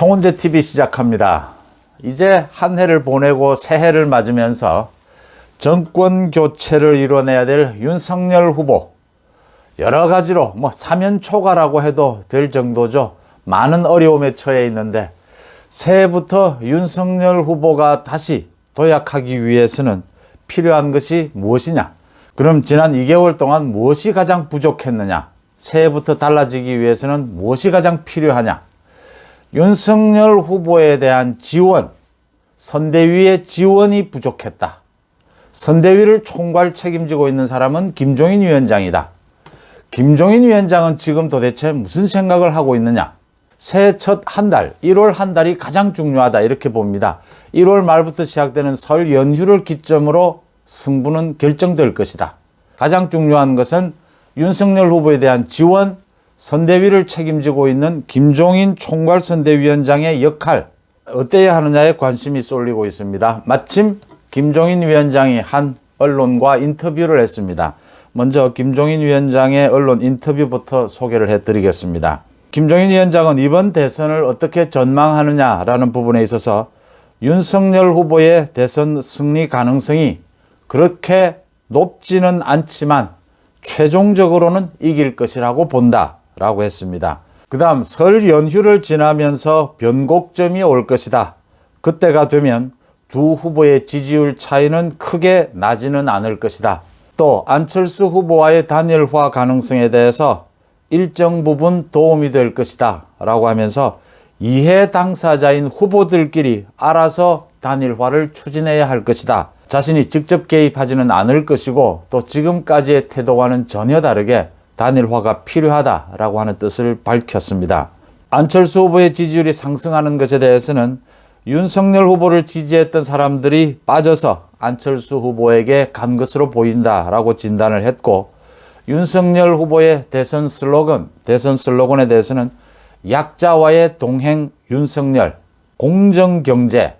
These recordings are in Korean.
송은재 TV 시작합니다. 이제 한 해를 보내고 새해를 맞으면서 정권 교체를 이뤄내야 될 윤석열 후보, 여러 가지로 사면초가라고 해도 될 정도죠. 많은 어려움에 처해 있는데 새해부터 윤석열 후보가 다시 도약하기 위해서는 필요한 것이 무엇이냐? 그럼 지난 2개월 동안 무엇이 가장 부족했느냐? 새해부터 달라지기 위해서는 무엇이 가장 필요하냐? 윤석열 후보에 대한 지원, 선대위의 지원이 부족했다. 선대위를 총괄 책임지고 있는 사람은 김종인 위원장이다. 김종인 위원장은 지금 도대체 무슨 생각을 하고 있느냐? 새해 첫 한 달, 1월 한 달이 가장 중요하다 이렇게 봅니다. 1월 말부터 시작되는 설 연휴를 기점으로 승부는 결정될 것이다. 가장 중요한 것은 윤석열 후보에 대한 지원, 선대위를 책임지고 있는 김종인 총괄선대위원장의 역할, 어때야 하느냐에 관심이 쏠리고 있습니다. 마침 김종인 위원장이 한 언론과 인터뷰를 했습니다. 먼저 김종인 위원장의 언론 인터뷰부터 소개를 해드리겠습니다. 김종인 위원장은 이번 대선을 어떻게 전망하느냐라는 부분에 있어서 윤석열 후보의 대선 승리 가능성이 그렇게 높지는 않지만 최종적으로는 이길 것이라고 본다라고 했습니다. 그 다음 설 연휴를 지나면서 변곡점이 올 것이다. 그때가 되면 두 후보의 지지율 차이는 크게 나지는 않을 것이다. 또 안철수 후보와의 단일화 가능성에 대해서 일정 부분 도움이 될 것이다 라고 하면서 이해 당사자인 후보들끼리 알아서 단일화를 추진해야 할 것이다. 자신이 직접 개입하지는 않을 것이고 또 지금까지의 태도와는 전혀 다르게 단일화가 필요하다라고 하는 뜻을 밝혔습니다. 안철수 후보의 지지율이 상승하는 것에 대해서는 윤석열 후보를 지지했던 사람들이 빠져서 안철수 후보에게 간 것으로 보인다라고 진단을 했고, 윤석열 후보의 대선 슬로건에 대해서는 약자와의 동행 윤석열, 공정경제는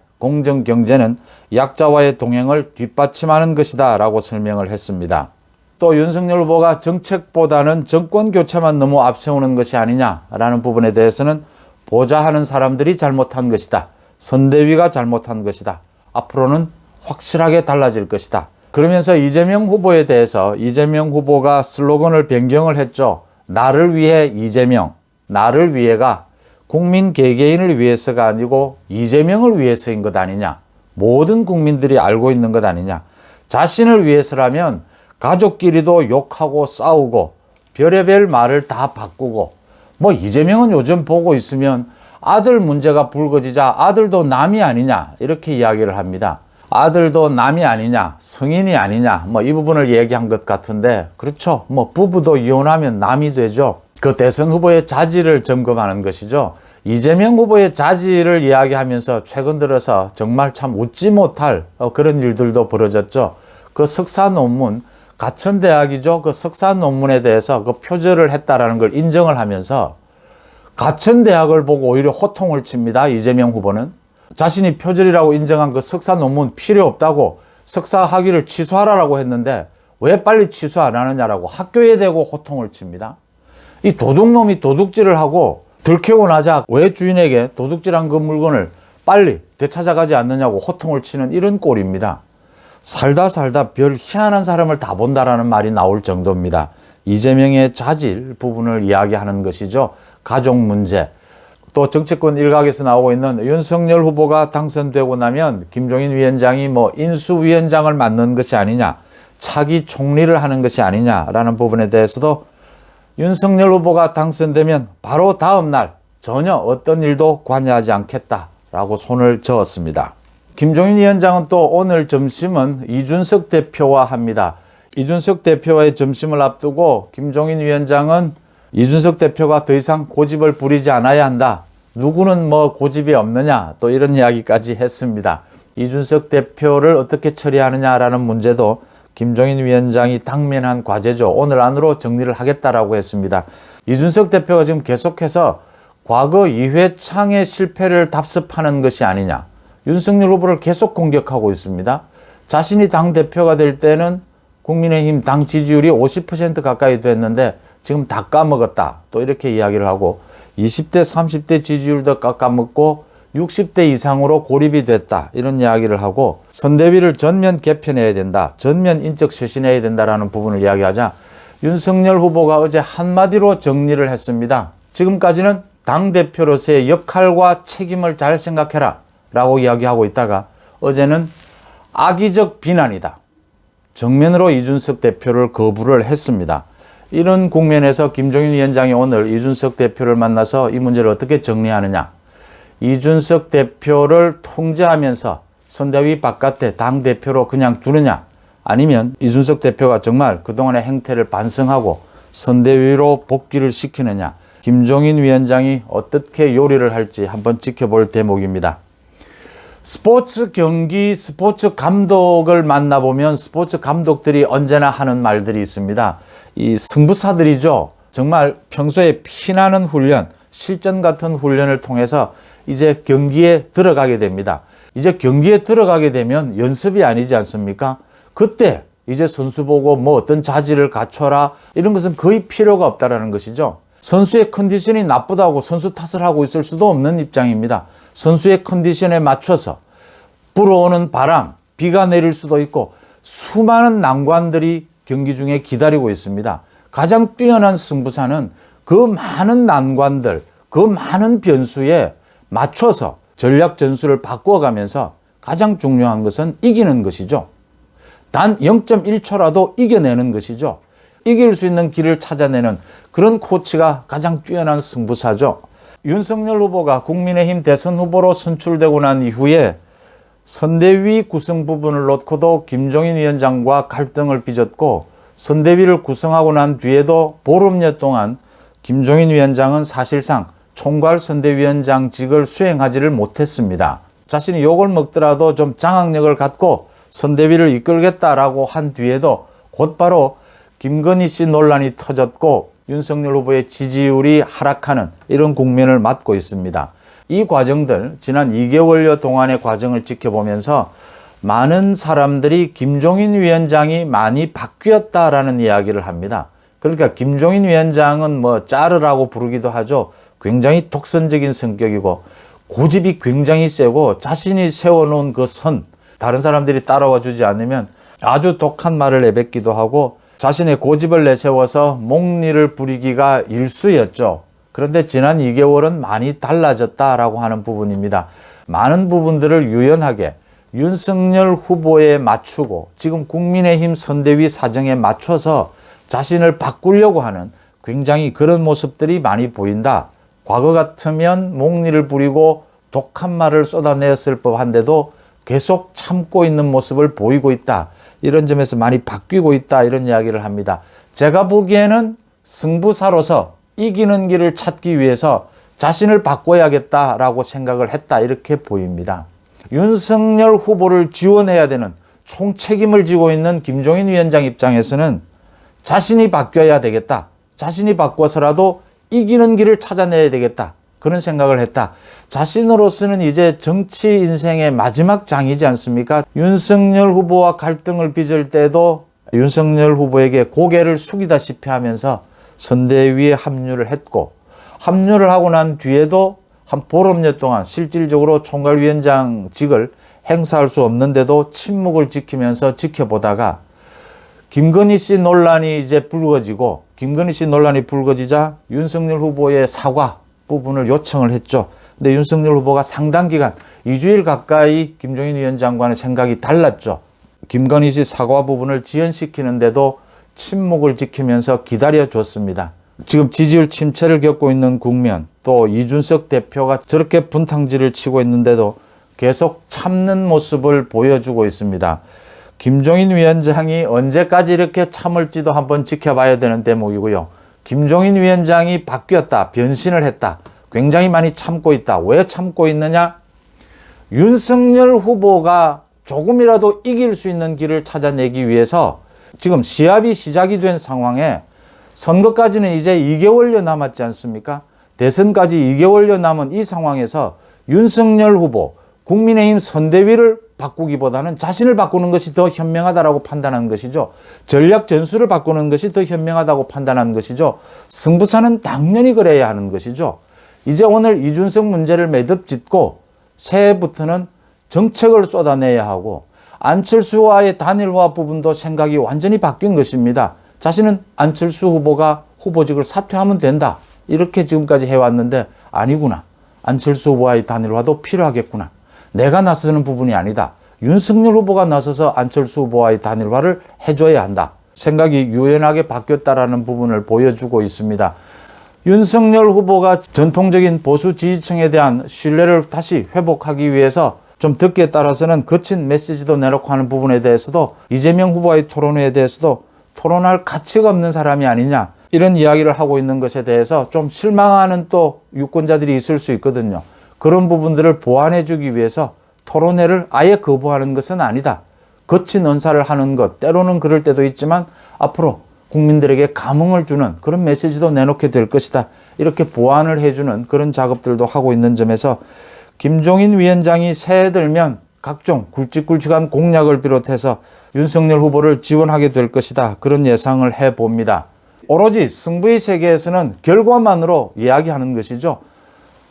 약자와의 동행을 뒷받침하는 것이다 라고 설명을 했습니다. 또 윤석열 후보가 정책보다는 정권 교체만 너무 앞세우는 것이 아니냐라는 부분에 대해서는 보좌하는 사람들이 잘못한 것이다. 선대위가 잘못한 것이다. 앞으로는 확실하게 달라질 것이다. 그러면서 이재명 후보에 대해서 이재명 후보가 슬로건을 변경을 했죠. 나를 위해 이재명, 나를 위해가 국민 개개인을 위해서가 아니고 이재명을 위해서인 것 아니냐. 모든 국민들이 알고 있는 것 아니냐. 자신을 위해서라면 가족끼리도 욕하고 싸우고 별의별 말을 다 바꾸고 이재명은 요즘 보고 있으면 아들 문제가 불거지자 아들도 남이 아니냐 이렇게 이야기를 합니다. 아들도 남이 아니냐, 성인이 아니냐 이 부분을 얘기한 것 같은데 그렇죠. 부부도 이혼하면 남이 되죠. 그 대선 후보의 자질을 점검하는 것이죠. 이재명 후보의 자질을 이야기하면서 최근 들어서 정말 참 웃지 못할 그런 일들도 벌어졌죠. 그 석사 논문, 가천대학이죠. 그 석사 논문에 대해서 그 표절을 했다라는 걸 인정을 하면서 가천대학을 보고 오히려 호통을 칩니다. 이재명 후보는. 자신이 표절이라고 인정한 그 석사 논문 필요 없다고 석사 학위를 취소하라고 했는데 왜 빨리 취소 안 하느냐라고 학교에 대고 호통을 칩니다. 이 도둑놈이 도둑질을 하고 들켜고 나자 왜 주인에게 도둑질한 그 물건을 빨리 되찾아가지 않느냐고 호통을 치는 이런 꼴입니다. 살다 별 희한한 사람을 다 본다라는 말이 나올 정도입니다. 이재명의 자질 부분을 이야기하는 것이죠. 가족 문제. 또 정치권 일각에서 나오고 있는 윤석열 후보가 당선되고 나면 김종인 위원장이 인수위원장을 맡는 것이 아니냐, 차기 총리를 하는 것이 아니냐라는 부분에 대해서도 윤석열 후보가 당선되면 바로 다음 날 전혀 어떤 일도 관여하지 않겠다라고 손을 저었습니다. 김종인 위원장은 또 오늘 점심은 이준석 대표와 합니다. 이준석 대표와의 점심을 앞두고 김종인 위원장은 이준석 대표가 더 이상 고집을 부리지 않아야 한다. 누구는 고집이 없느냐 또 이런 이야기까지 했습니다. 이준석 대표를 어떻게 처리하느냐라는 문제도 김종인 위원장이 당면한 과제죠. 오늘 안으로 정리를 하겠다라고 했습니다. 이준석 대표가 지금 계속해서 과거 이회창의 실패를 답습하는 것이 아니냐. 윤석열 후보를 계속 공격하고 있습니다. 자신이 당대표가 될 때는 국민의힘 당 지지율이 50% 가까이 됐는데 지금 다 까먹었다. 또 이렇게 이야기를 하고 20대, 30대 지지율도 깎아먹고 60대 이상으로 고립이 됐다. 이런 이야기를 하고 선대위를 전면 개편해야 된다. 전면 인적 쇄신해야 된다라는 부분을 이야기하자 윤석열 후보가 어제 한마디로 정리를 했습니다. 지금까지는 당대표로서의 역할과 책임을 잘 생각해라 라고 이야기하고 있다가 어제는 악의적 비난이다. 정면으로 이준석 대표를 거부를 했습니다. 이런 국면에서 김종인 위원장이 오늘 이준석 대표를 만나서 이 문제를 어떻게 정리하느냐. 이준석 대표를 통제하면서 선대위 바깥에 당대표로 그냥 두느냐. 아니면 이준석 대표가 정말 그동안의 행태를 반성하고 선대위로 복귀를 시키느냐. 김종인 위원장이 어떻게 요리를 할지 한번 지켜볼 대목입니다. 스포츠 경기, 스포츠 감독을 만나보면 스포츠 감독들이 언제나 하는 말들이 있습니다. 이 승부사들이죠. 정말 평소에 피나는 훈련, 실전 같은 훈련을 통해서 이제 경기에 들어가게 됩니다. 이제 경기에 들어가게 되면 연습이 아니지 않습니까? 그때 이제 선수 보고 뭐 어떤 자질을 갖춰라 이런 것은 거의 필요가 없다라는 것이죠. 선수의 컨디션이 나쁘다고 선수 탓을 하고 있을 수도 없는 입장입니다. 선수의 컨디션에 맞춰서 불어오는 바람, 비가 내릴 수도 있고 수많은 난관들이 경기 중에 기다리고 있습니다. 가장 뛰어난 승부사는 그 많은 난관들, 그 많은 변수에 맞춰서 전략 전술을 바꾸어가면서 가장 중요한 것은 이기는 것이죠. 단 0.1초라도 이겨내는 것이죠. 이길 수 있는 길을 찾아내는 그런 코치가 가장 뛰어난 승부사죠. 윤석열 후보가 국민의힘 대선 후보로 선출되고 난 이후에 선대위 구성 부분을 놓고도 김종인 위원장과 갈등을 빚었고 선대위를 구성하고 난 뒤에도 보름여 동안 김종인 위원장은 사실상 총괄 선대위원장직을 수행하지를 못했습니다. 자신이 욕을 먹더라도 좀 장악력을 갖고 선대위를 이끌겠다라고 한 뒤에도 곧바로 김건희 씨 논란이 터졌고 윤석열 후보의 지지율이 하락하는 이런 국면을 맞고 있습니다. 이 과정들, 지난 2개월여 동안의 과정을 지켜보면서 많은 사람들이 김종인 위원장이 많이 바뀌었다라는 이야기를 합니다. 그러니까 김종인 위원장은 뭐 짜르라고 부르기도 하죠. 굉장히 독선적인 성격이고 고집이 굉장히 세고 자신이 세워놓은 그 선, 다른 사람들이 따라와 주지 않으면 아주 독한 말을 내뱉기도 하고 자신의 고집을 내세워서 목리를 부리기가 일쑤였죠. 그런데 지난 2개월은 많이 달라졌다라고 하는 부분입니다. 많은 부분들을 유연하게 윤석열 후보에 맞추고 지금 국민의힘 선대위 사정에 맞춰서 자신을 바꾸려고 하는 굉장히 그런 모습들이 많이 보인다. 과거 같으면 목리를 부리고 독한 말을 쏟아내었을 법한데도 계속 참고 있는 모습을 보이고 있다. 이런 점에서 많이 바뀌고 있다. 이런 이야기를 합니다. 제가 보기에는 승부사로서 이기는 길을 찾기 위해서 자신을 바꿔야겠다라고 생각을 했다. 이렇게 보입니다. 윤석열 후보를 지원해야 되는 총책임을 지고 있는 김종인 위원장 입장에서는 자신이 바뀌어야 되겠다. 자신이 바꿔서라도 이기는 길을 찾아내야 되겠다. 그런 생각을 했다. 자신으로서는 이제 정치 인생의 마지막 장이지 않습니까? 윤석열 후보와 갈등을 빚을 때도 윤석열 후보에게 고개를 숙이다시피 하면서 선대위에 합류를 했고 합류를 하고 난 뒤에도 한 보름여 동안 실질적으로 총괄위원장직을 행사할 수 없는데도 침묵을 지키면서 지켜보다가 김건희 씨 논란이 이제 불거지고 김건희 씨 논란이 불거지자 윤석열 후보의 사과 부분을 요청을 했죠. 근데 윤석열 후보가 상당 기간 2주일 가까이 김종인 위원장과는 생각이 달랐죠. 김건희 씨 사과 부분을 지연시키는데도 침묵을 지키면서 기다려줬습니다. 지금 지지율 침체를 겪고 있는 국면, 또 이준석 대표가 저렇게 분탕질을 치고 있는데도 계속 참는 모습을 보여주고 있습니다. 김종인 위원장이 언제까지 이렇게 참을지도 한번 지켜봐야 되는 대목이고요. 김종인 위원장이 바뀌었다, 변신을 했다, 굉장히 많이 참고 있다. 왜 참고 있느냐? 윤석열 후보가 조금이라도 이길 수 있는 길을 찾아내기 위해서 지금 시합이 시작이 된 상황에 선거까지는 이제 2개월여 남았지 않습니까? 대선까지 2개월여 남은 이 상황에서 윤석열 후보, 국민의힘 선대위를 바꾸기보다는 자신을 바꾸는 것이 더 현명하다고 판단한 것이죠. 전략 전술을 바꾸는 것이 더 현명하다고 판단한 것이죠. 승부사는 당연히 그래야 하는 것이죠. 이제 오늘 이준석 문제를 매듭 짓고 새해부터는 정책을 쏟아내야 하고 안철수와의 단일화 부분도 생각이 완전히 바뀐 것입니다. 자신은 안철수 후보가 후보직을 사퇴하면 된다. 이렇게 지금까지 해왔는데 아니구나. 안철수 후보와의 단일화도 필요하겠구나. 내가 나서는 부분이 아니다. 윤석열 후보가 나서서 안철수 후보와의 단일화를 해줘야 한다. 생각이 유연하게 바뀌었다라는 부분을 보여주고 있습니다. 윤석열 후보가 전통적인 보수 지지층에 대한 신뢰를 다시 회복하기 위해서 좀 듣기에 따라서는 거친 메시지도 내놓고 하는 부분에 대해서도 이재명 후보와의 토론회에 대해서도 토론할 가치가 없는 사람이 아니냐 이런 이야기를 하고 있는 것에 대해서 좀 실망하는 또 유권자들이 있을 수 있거든요. 그런 부분들을 보완해 주기 위해서 토론회를 아예 거부하는 것은 아니다. 거친 언사를 하는 것 때로는 그럴 때도 있지만 앞으로 국민들에게 감흥을 주는 그런 메시지도 내놓게 될 것이다. 이렇게 보완을 해주는 그런 작업들도 하고 있는 점에서 김종인 위원장이 새해 들면 각종 굵직굵직한 공약을 비롯해서 윤석열 후보를 지원하게 될 것이다. 그런 예상을 해봅니다. 오로지 승부의 세계에서는 결과만으로 이야기하는 것이죠.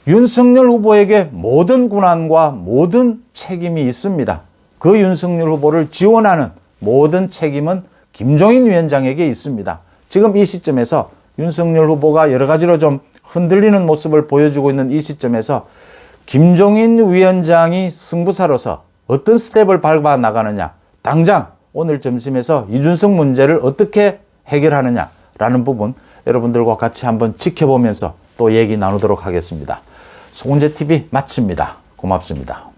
윤석열 후보에게 모든 권한과 모든 책임이 있습니다. 그 윤석열 후보를 지원하는 모든 책임은 김종인 위원장에게 있습니다. 지금 이 시점에서 윤석열 후보가 여러 가지로 좀 흔들리는 모습을 보여주고 있는 이 시점에서 김종인 위원장이 승부사로서 어떤 스텝을 밟아 나가느냐, 당장 오늘 점심에서 이준석 문제를 어떻게 해결하느냐라는 부분 여러분들과 같이 한번 지켜보면서 또 얘기 나누도록 하겠습니다. 송은재TV 마칩니다. 고맙습니다.